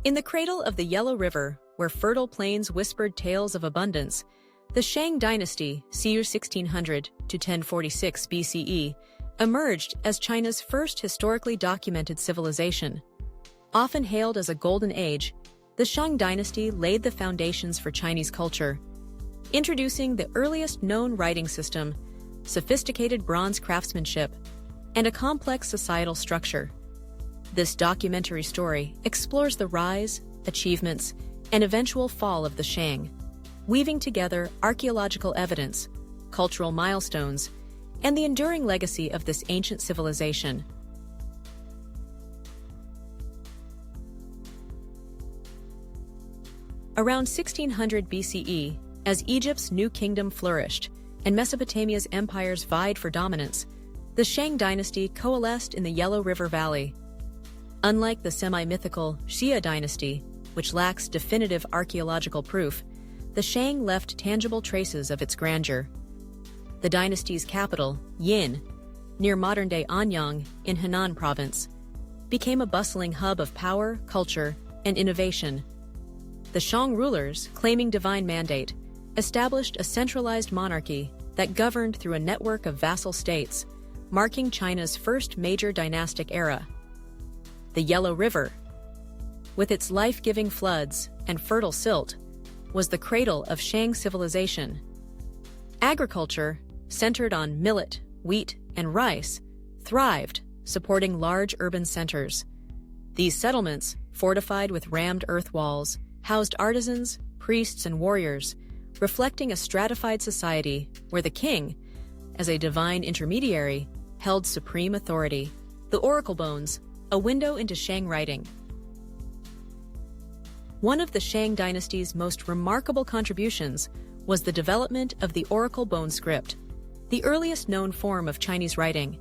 In the cradle of the Yellow River, where fertile plains whispered tales of abundance, the Shang Dynasty, c. 1600 to 1046 BCE, emerged as China's first historically documented civilization. Often hailed as a golden age, the Shang Dynasty laid the foundations for Chinese culture, introducing the earliest known writing system, sophisticated bronze craftsmanship, and a complex societal structure. This documentary story explores the rise, achievements, and eventual fall of the Shang, weaving together archaeological evidence, cultural milestones, and the enduring legacy of this ancient civilization. Around 1600 BCE, as Egypt's new kingdom flourished and Mesopotamia's empires vied for dominance, the Shang dynasty coalesced in the Yellow River Valley. Unlike the semi-mythical Xia dynasty, which lacks definitive archaeological proof, the Shang left tangible traces of its grandeur. The dynasty's capital, Yin, near modern-day Anyang in Henan province, became a bustling hub of power, culture, and innovation. The Shang rulers, claiming divine mandate, established a centralized monarchy that governed through a network of vassal states, marking China's first major dynastic era. The Yellow River, with its life-giving floods and fertile silt, was the cradle of Shang civilization. Agriculture, centered on millet, wheat, and rice, thrived, supporting large urban centers. These settlements, fortified with rammed earth walls, housed artisans, priests, and warriors, reflecting a stratified society where the king, as a divine intermediary, held supreme authority. The oracle bones, a window into Shang writing. One of the Shang dynasty's most remarkable contributions was the development of the oracle bone script, the earliest known form of Chinese writing.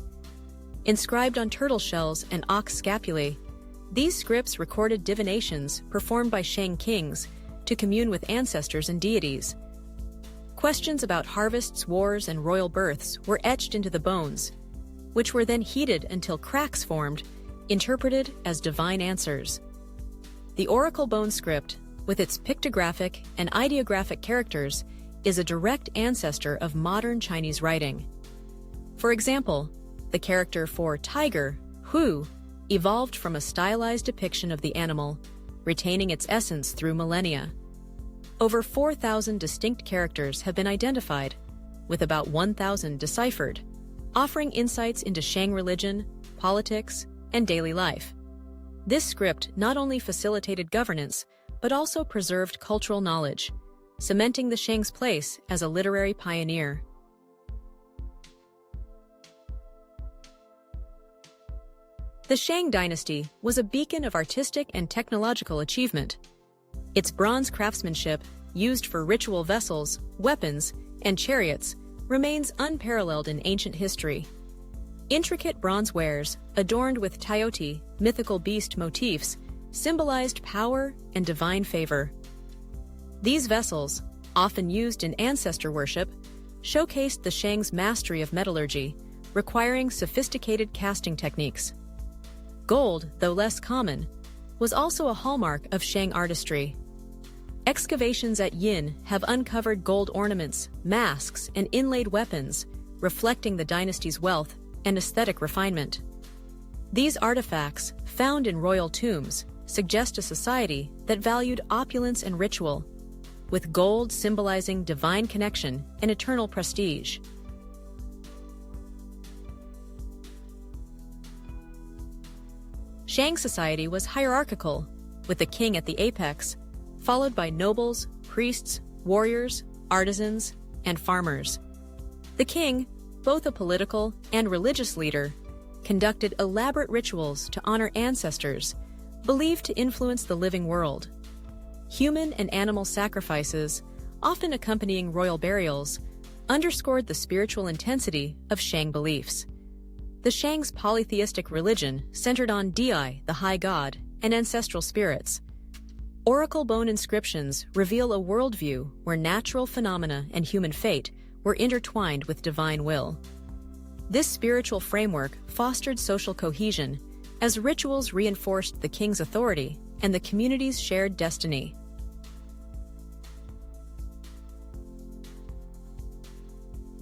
Inscribed on turtle shells and ox scapulae, these scripts recorded divinations performed by Shang kings to commune with ancestors and deities. Questions about harvests, wars, and royal births were etched into the bones, which were then heated until cracks formed, interpreted as divine answers. The oracle bone script, with its pictographic and ideographic characters, is a direct ancestor of modern Chinese writing. For example, the character for tiger, hu, evolved from a stylized depiction of the animal, retaining its essence through millennia. Over 4,000 distinct characters have been identified, with about 1,000 deciphered, offering insights into Shang religion, politics, and daily life. This script not only facilitated governance, but also preserved cultural knowledge, cementing the Shang's place as a literary pioneer. The Shang dynasty was a beacon of artistic and technological achievement. Its bronze craftsmanship, used for ritual vessels, weapons, and chariots, remains unparalleled in ancient history. Intricate bronze wares, adorned with Taioti, mythical beast motifs, symbolized power and divine favor. These vessels, often used in ancestor worship, showcased the Shang's mastery of metallurgy, requiring sophisticated casting techniques. Gold, though less common, was also a hallmark of Shang artistry. Excavations at Yin have uncovered gold ornaments, masks, and inlaid weapons, reflecting the dynasty's wealth and aesthetic refinement. These artifacts, found in royal tombs, suggest a society that valued opulence and ritual, with gold symbolizing divine connection and eternal prestige. Shang society was hierarchical, with the king at the apex, followed by nobles, priests, warriors, artisans, and farmers. The king, both a political and religious leader, conducted elaborate rituals to honor ancestors, believed to influence the living world. Human and animal sacrifices, often accompanying royal burials, underscored the spiritual intensity of Shang beliefs. The Shang's polytheistic religion centered on Di, the high god, and ancestral spirits. Oracle bone inscriptions reveal a worldview where natural phenomena and human fate were intertwined with divine will. This spiritual framework fostered social cohesion as rituals reinforced the king's authority and the community's shared destiny.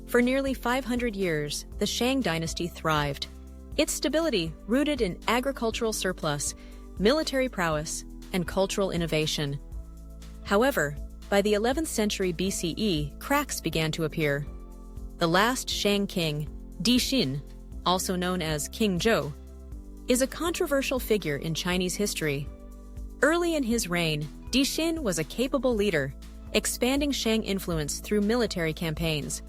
For nearly 500 years, the Shang Dynasty thrived. Its stability rooted in agricultural surplus, military prowess, and cultural innovation. However, by the 11th century BCE, cracks began to appear. The last Shang king, Di Xin, also known as King Zhou, is a controversial figure in Chinese history. Early in his reign, Di Xin was a capable leader, expanding Shang influence through military campaigns.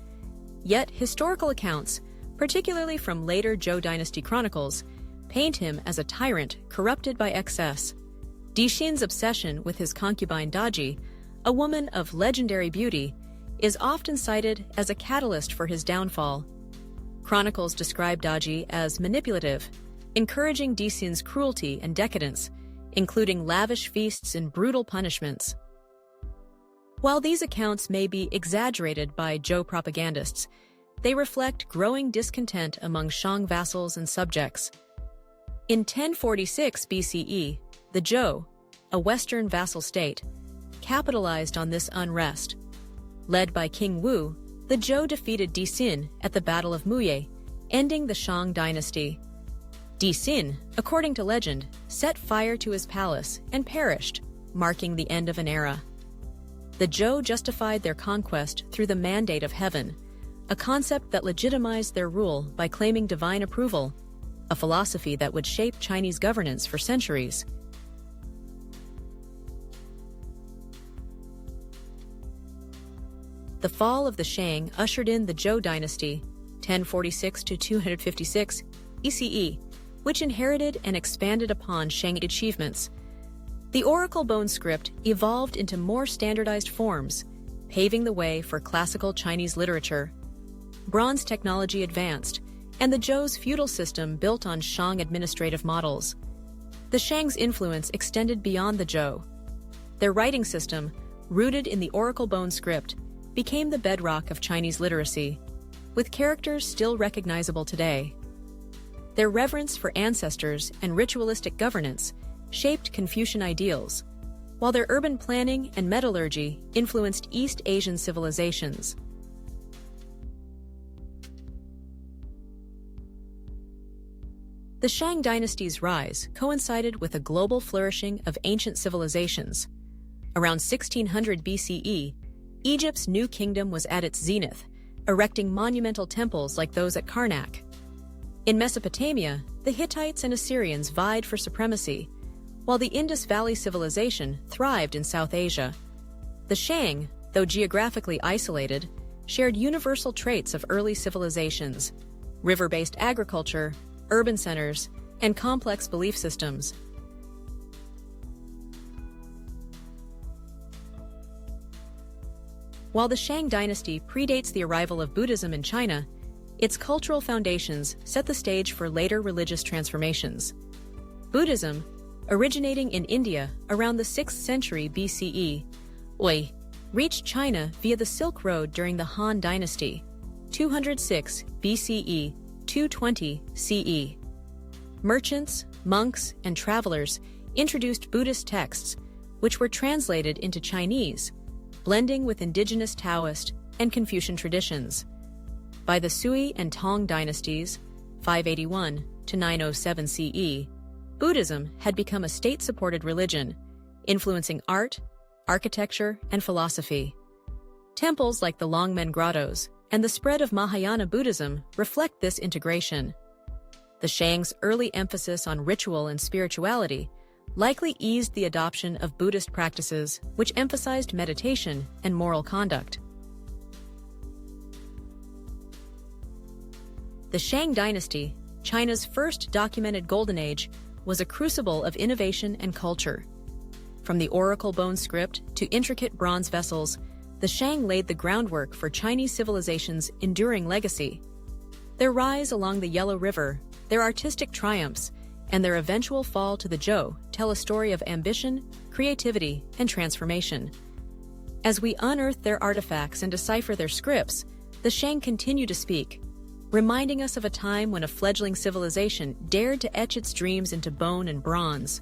Yet historical accounts, particularly from later Zhou dynasty chronicles, paint him as a tyrant corrupted by excess. Di Xin's obsession with his concubine Daji, a woman of legendary beauty, is often cited as a catalyst for his downfall. Chronicles describe Daji as manipulative, encouraging Di Xin's cruelty and decadence, including lavish feasts and brutal punishments. While these accounts may be exaggerated by Zhou propagandists, they reflect growing discontent among Shang vassals and subjects. In 1046 BCE, the Zhou, a Western vassal state, capitalized on this unrest. Led by King Wu, the Zhou defeated Di Xin at the Battle of Muye, ending the Shang dynasty. Di Xin, according to legend, set fire to his palace and perished, marking the end of an era. The Zhou justified their conquest through the mandate of heaven, a concept that legitimized their rule by claiming divine approval, a philosophy that would shape Chinese governance for centuries. The fall of the Shang ushered in the Zhou dynasty, 1046 to 256 ECE, which inherited and expanded upon Shang achievements. The oracle bone script evolved into more standardized forms, paving the way for classical Chinese literature. Bronze technology advanced, and the Zhou's feudal system built on Shang administrative models. The Shang's influence extended beyond the Zhou. Their writing system, rooted in the oracle bone script, became the bedrock of Chinese literacy, with characters still recognizable today. Their reverence for ancestors and ritualistic governance shaped Confucian ideals, while their urban planning and metallurgy influenced East Asian civilizations. The Shang dynasty's rise coincided with a global flourishing of ancient civilizations. Around 1600 BCE, Egypt's new kingdom was at its zenith, erecting monumental temples like those at Karnak. In Mesopotamia, the Hittites and Assyrians vied for supremacy, while the Indus Valley civilization thrived in South Asia. The Shang, though geographically isolated, shared universal traits of early civilizations: river-based agriculture, urban centers, and complex belief systems. While the Shang dynasty predates the arrival of Buddhism in China, its cultural foundations set the stage for later religious transformations. Buddhism, originating in India around the 6th century BCE, reached China via the Silk Road during the Han Dynasty, 206 BCE, 220 CE. Merchants, monks, and travelers introduced Buddhist texts, which were translated into Chinese, blending with indigenous Taoist and Confucian traditions. By the Sui and Tang dynasties, 581 to 907 CE, Buddhism had become a state-supported religion, influencing art, architecture, and philosophy. Temples like the Longmen Grottos and the spread of Mahayana Buddhism reflect this integration. The Shang's early emphasis on ritual and spirituality likely eased the adoption of Buddhist practices, which emphasized meditation and moral conduct. The Shang dynasty, China's first documented golden age, was a crucible of innovation and culture. From the oracle bone script to intricate bronze vessels, the Shang laid the groundwork for Chinese civilization's enduring legacy. Their rise along the Yellow River, their artistic triumphs, and their eventual fall to the Zhou tell a story of ambition, creativity, and transformation. As we unearth their artifacts and decipher their scripts, the Shang continue to speak, reminding us of a time when a fledgling civilization dared to etch its dreams into bone and bronze.